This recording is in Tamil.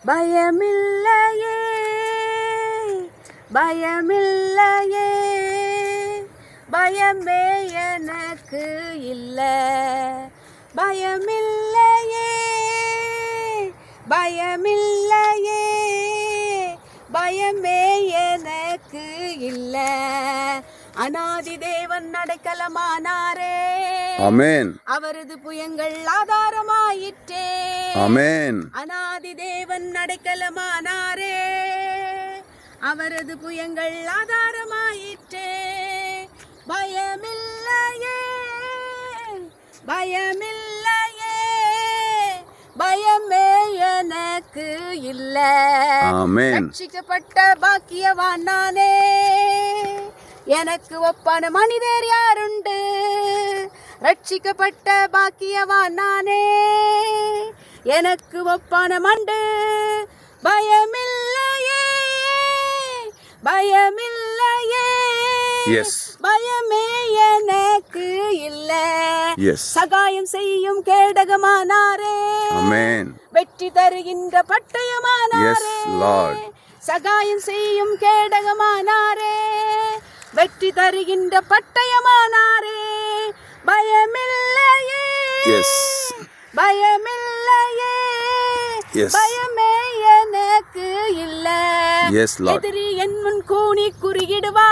பயமில்லையே பயமில்லையே பயமே எனக்கு இல்லை பயமில்லையே பயமில்லையே பயமே எனக்கு இல்லை அநாதி தேவன் அடைக்கலமானாரே ஆமென் அவரது புயங்கள் ஆதாரமாயிற்றே ஆமென் அநாதி தேவன் அடைக்கலமானாரே அவரது புயங்கள் ஆதாரமாயிற்றே பயமில்லையே பயமில்லையே பயமே எனக்கு இல்லை ஆமென் ரட்சிக்கப்பட்ட பாக்கியவான் நானே எனக்கு ஒப்பான மனிதர் யாருண்டு ரட்சிக்கப்பட்ட பாக்கியவான் நானே எனக்கு ஒப்பான மண்டு பயமில்லையே பயமில்லையே எஸ் பயமே எனக்கு இல்லை எஸ் சகாயம் செய்யும் கேடகமானாரே ஆமென் வெற்றி தருகின்ற பட்டயமானாரே எஸ் லார்ட் சகாயம் செய்யும் கேடகமானாரே வெற்றி தருகின்ற பட்டயமானாரே பயமில்லையே எஸ் பயமில்லையே எஸ் பயமே எனக்கு இல்லை எஸ் லார்ட் எதிரி என் முன் கூனி குறுகிடுவா